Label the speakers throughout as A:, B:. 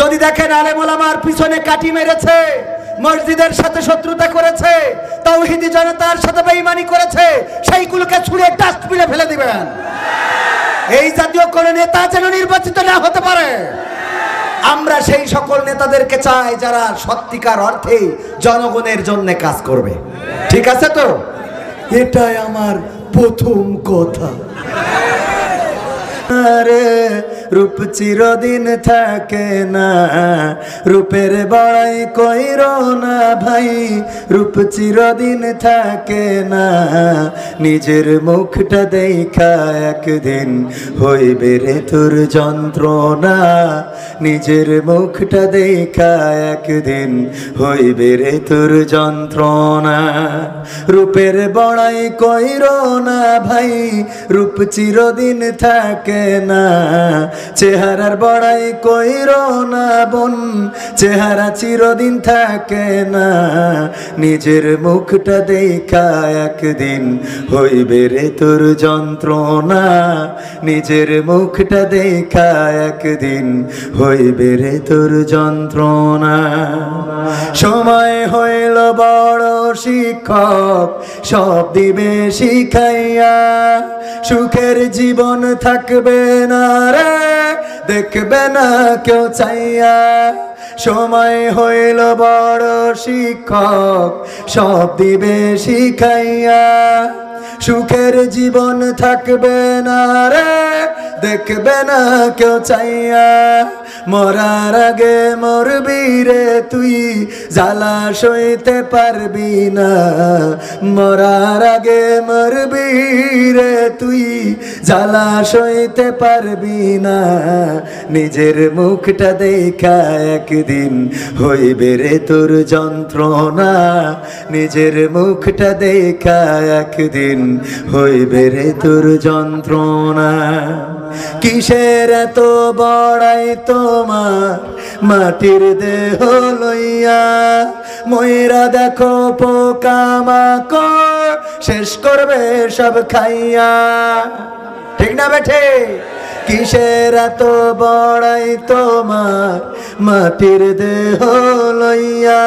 A: যদি দেখেন আলেম ওলামার পিছনে কাটি মেরেছে, মসজিদের সাথে শত্রুতা করেছে, তাওহীদি জনতার সাথে বেঈমানি করেছে, সেইগুলোকে ছুঁড়ে ডাস্টবিনে ফেলে দিবেন। এই জাতীয় কোন নেতা যেন নির্বাচিত না হতে পারে। আমরা সেই সকল নেতাদেরকে চাই যারা সত্যিকার অর্থে জনগণের জন্য কাজ করবে। ঠিক আছে তো? এটাই আমার প্রথম কথা। আরে রূপ চিরদিন থাকে না, রূপের বড়াই কইরো না ভাই, রূপ চিরদিন থাকে না। নিজের মুখটা দেখা একদিন হইবে রে তোর যন্ত্রণা, নিজের মুখটা দেখা একদিন হইবে রে তোর যন্ত্রণা। রূপের বড়াই কইরো না ভাই, রূপ চিরদিন থাকে না। চেহারার বড়াই কইরো না বোন, চেহারা চিরদিন থাকে না। নিজের মুখটা দেখা একদিন হইবে রে তোর যন্ত্রণা, নিজের মুখটা দেখা একদিন হইবে রে তোর যন্ত্রণা। সময় হইল বড় শিক্ষক, সব দিবে শিখাইয়া। সুখের জীবন থাকবে না রে, দেখবে না কেউ চাইয়া। সময় হইল বড় শিক্ষক, সব দিবে শিখাইয়া। সুখের জীবন থাকবে না রে, দেখবে না কেউ চাইয়া। মরার আগে মরবি রে তুই, জ্বালা সইতে পারবি না। মরার আগে মরবি রে তুই, জ্বালা সইতে পারবি না। নিজের মুখটা দেখা একদিন হইবে রে তোর যন্ত্রণা, নিজের মুখটা দেখা একদিন হইবে রে তোর যন্ত্রণা। কিসের এত বড়াই তোমার মাটির দেহ লইয়া, ময়রা দেখো পোকামাকড় শেষ করবে সব খাইয়া। ঠিক না বেঠে? কিসের এত বড়াই তোমার মাটির দেহ লইয়া,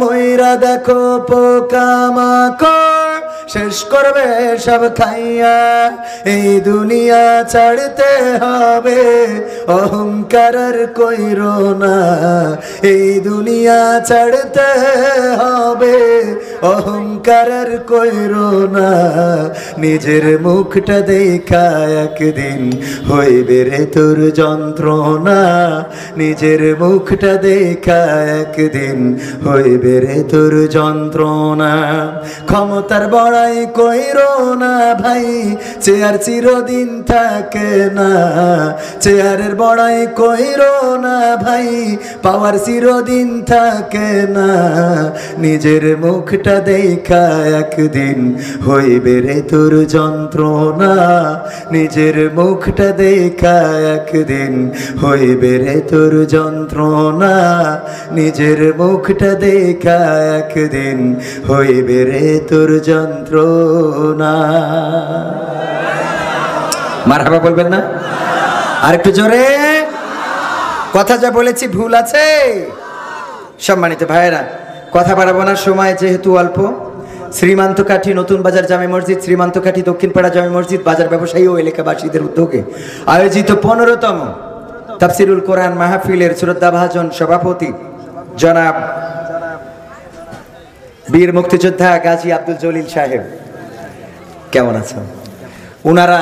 A: ময়রা দেখো পোকামাকড় শেষ করবে সব খাইয়া। এই দুনিয়া ছাড়তে হবে, অহংকার কইরো না। এই দুনিয়া ছাড়তে হবে, অহংকার কইরো না। নিজের মুখটা দেখা একদিন হইবে রে তোর যন্ত্রণা, নিজের মুখটা দেখা একদিন হইবে রে তোর যন্ত্রণা। ক্ষমতার বড়াই কইরো না ভাই, চেয়ার চিরদিন থাকে না। চেয়ারের বড়াই কইরো না ভাই, পাওয়ার চিরদিন থাকে না। নিজের মুখটা দেখা একদিন হইবে রে তোর যন্ত্রণা, নিজের মুখটা দেখা একদিন হইবে রে তোর যন্ত্রণা। নিজের মুখটা দেখা একদিন হইবে রে তোর যন্ত্রণা। মারহাবা বলবেন না? আরেকটু জোরে। কথা যা বলেছি ভুল আছে? সম্মানিত ভাইয়েরা, কথা বাড়াবো না, সময় যেহেতু অল্প। শ্রীমান্তকাঠি নতুন বাজার জামে মসজিদ, শ্রীমান্তকাঠি দক্ষিণপাড়া জামে মসজিদ, বাজার ব্যবসায়ী ও এলাকাবাসীদের উদ্যোগে আয়োজিত 15তম তাফসিরুল কোরআন মাহফিলের শ্রদ্ধাভাজন সভাপতি জনাব বীর মুক্তিযোদ্ধা গাজী আব্দুল জলিল সাহেব, কেমন আছেন? ওনারা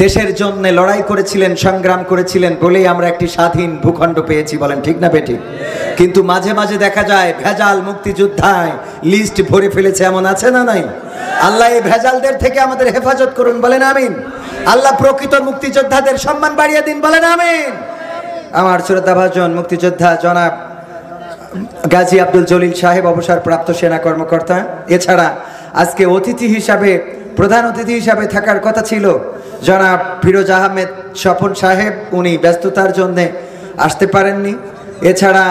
A: দেশের জন্য লড়াই করেছিলেন, সংগ্রাম করেছিলেন বলেই আমরা একটি স্বাধীন ভূখণ্ড পেয়েছি। বলেন ঠিক না বেঠিক? কিন্তু মাঝে মাঝে দেখা যায় ভেজাল মুক্তিযোদ্ধায় লিস্ট ভরে ফেলেছে, এমন আছে না নাই? আল্লাহ এই ভেজালদের থেকে আমাদের হেফাজত করুন, বলেন আমিন। আল্লাহ প্রকৃত মুক্তিযোদ্ধাদের সম্মান বাড়িয়ে দিন, বলেন আমিন। আমার শ্রদ্ধাভাজন মুক্তিযোদ্ধা জনাব গাজী আব্দুল জলিল সাহেব অবসরপ্রাপ্ত সেনা কর্মকর্তা। এছাড়া আজকে অতিথি হিসাবে, প্রধান অতিথি হিসাবে থাকার কথা ছিল জনাব ফিরোজ আহমেদ স্বপন সাহেব, উনি ব্যস্ততার জন্যে আসতে পারেননি। এছাড়া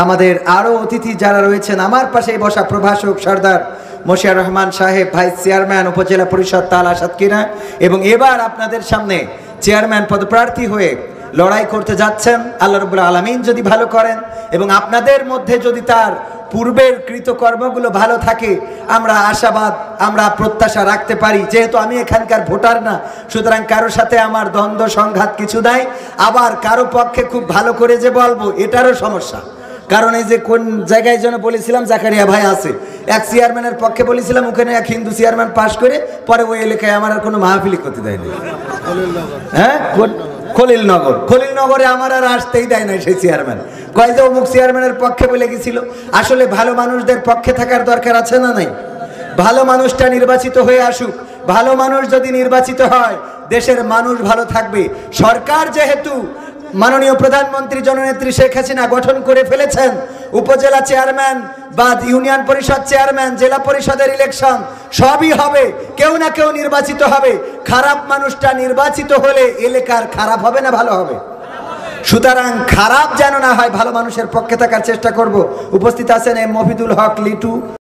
A: আমাদের আরও অতিথি যারা রয়েছেন, আমার পাশে বসা প্রভাষক সর্দার মশিয়ার রহমান সাহেব, ভাইস চেয়ারম্যান উপজেলা পরিষদ তালা সাতক্ষীরা, এবং এবার আপনাদের সামনে চেয়ারম্যান পদপ্রার্থী হয়ে লড়াই করতে যাচ্ছেন। আল্লাহ রাব্বুল আলামিন যদি ভালো করেন এবং আপনাদের মধ্যে যদি তার পূর্বের কৃতকর্মগুলো ভালো থাকে, আমরা আশাবাদ, আমরা প্রত্যাশা রাখতে পারি। যেহেতু আমি এখানকার ভোটার না, সুতরাং কারো সাথে আমার দ্বন্দ্ব সংঘাত কিছু নাই। আবার কারো পক্ষে খুব ভালো করে যে বলবো এটারও সমস্যা, কারণ এই যে কোন জায়গায় যেন বলেছিলাম জাকারিয়া ভাই আছে, এক চেয়ারম্যানের পক্ষে বলেছিলাম, ওখানে এক হিন্দু চেয়ারম্যান পাশ করে পরে ওই এলাকায় আমার আর কোনো মাহফিলি করতে দেয়নি। হ্যাঁ, খলিলনগরে আমার আর আসতেই দেয় না সেই চেয়ারম্যান। কয় যে অমুক চেয়ারম্যানের পক্ষে বলে গেছিল। আসলে ভালো মানুষদের পক্ষে থাকার দরকার আছে না নাই? ভালো মানুষটা নির্বাচিত হয়ে আসুক। ভালো মানুষ যদি নির্বাচিত হয়, দেশের মানুষ ভালো থাকবে। সরকার যেহেতু মাননীয় প্রধানমন্ত্রী জননেত্রী শেখ হাসিনা গঠন করে ফেলেছেন, উপজেলা চেয়ারম্যান বা ইউনিয়ন পরিষদ চেয়ারম্যান, জেলা পরিষদের ইলেকশন সবই হবে, কেউ না কেউ নির্বাচিত হবে। খারাপ মানুষটা নির্বাচিত হলে এলাকার খারাপ হবে না ভালো হবে? সুতরাং খারাপ যেন না হয়, ভালো মানুষের পক্ষে থাকার চেষ্টা করব। উপস্থিত আছেন এম মফিদুল হক লিটু।